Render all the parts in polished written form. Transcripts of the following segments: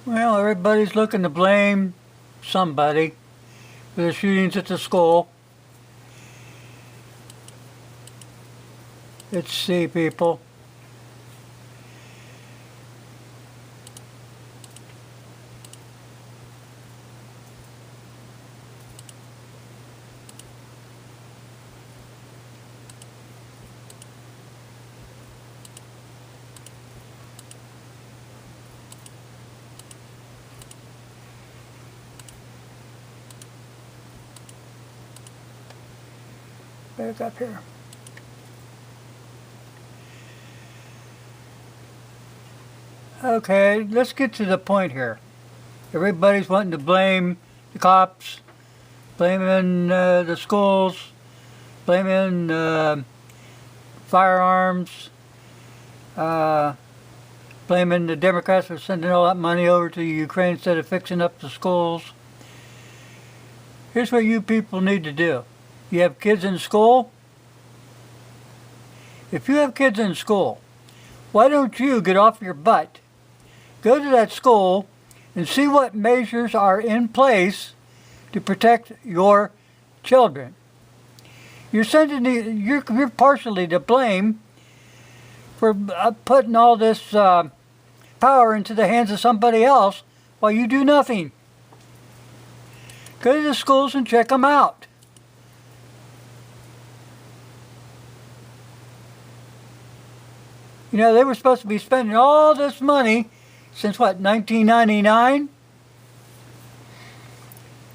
Well, everybody's looking to blame somebody for the shootings at the school. Let's see, people. Back up here. Okay, let's get to the point here. Everybody's wanting to blame the cops, blaming the schools, blaming firearms, blaming the Democrats for sending all that money over to Ukraine instead of fixing up the schools. Here's what you people need to do. You have kids in school? If you have kids in school, why don't you get off your butt, go to that school, and see what measures are in place to protect your children? You're you're partially to blame for putting all this power into the hands of somebody else while you do nothing. Go to the schools and check them out. You know, they were supposed to be spending all this money since what, 1999?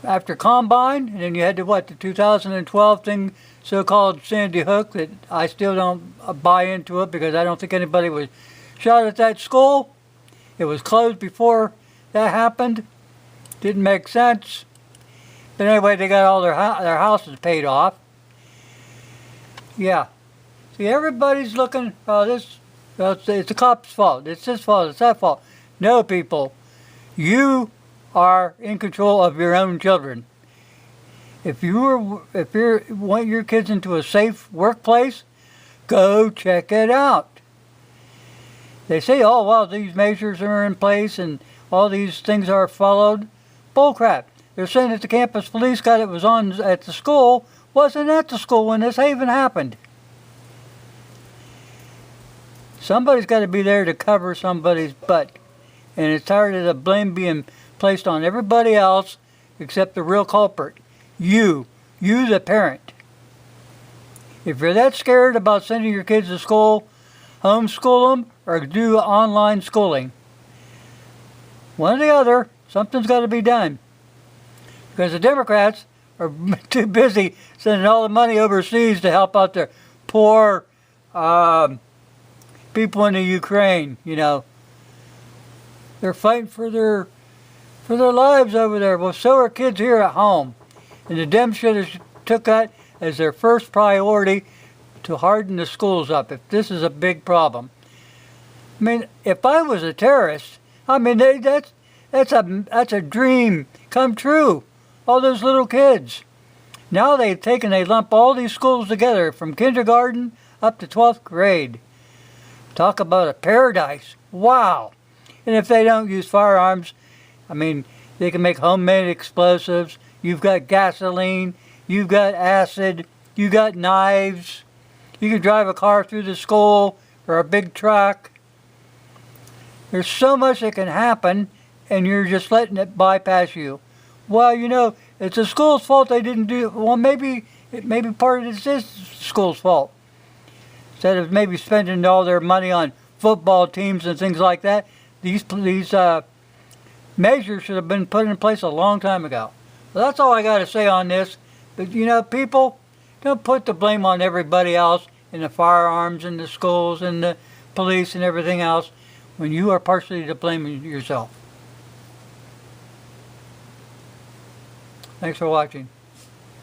After Combine, and then you had to what, the 2012 thing, so-called Sandy Hook, that I still don't buy into it because I don't think anybody was shot at that school. It was closed before that happened. Didn't make sense. But anyway, they got all their houses paid off. Yeah. See, everybody's looking, it's the cop's fault. It's his fault. It's that fault. No, people. You are in control of your own children. If you want your kids into a safe workplace, go check it out. They say, oh, well, these measures are in place and all these things are followed. Bullcrap. They're saying that the campus police guy that was on at the school wasn't at the school when this even happened. Somebody's got to be there to cover somebody's butt. And it's tired of the blame being placed on everybody else except the real culprit. You the parent. If you're that scared about sending your kids to school, homeschool them or do online schooling. One or the other, something's got to be done. Because the Democrats are too busy sending all the money overseas to help out their poor people in the Ukraine, you know. They're fighting for their lives over there. Well, so are kids here at home. And the Dems should have took that as their first priority to harden the schools up if this is a big problem. I mean, if I was a terrorist, I mean, that's a dream come true. All those little kids. Now they lump all these schools together from kindergarten up to 12th grade. Talk about a paradise. Wow. And if they don't use firearms, I mean, they can make homemade explosives. You've got gasoline. You've got acid. You've got knives. You can drive a car through the school or a big truck. There's so much that can happen, and you're just letting it bypass you. Well, you know, it's the school's fault they didn't do it. Well, maybe part of this is the school's fault. Instead of maybe spending all their money on football teams and things like that, these measures should have been put in place a long time ago. Well, that's all I got to say on this. But, you know, people, don't put the blame on everybody else in the firearms and the schools and the police and everything else when you are partially to blame yourself. Thanks for watching.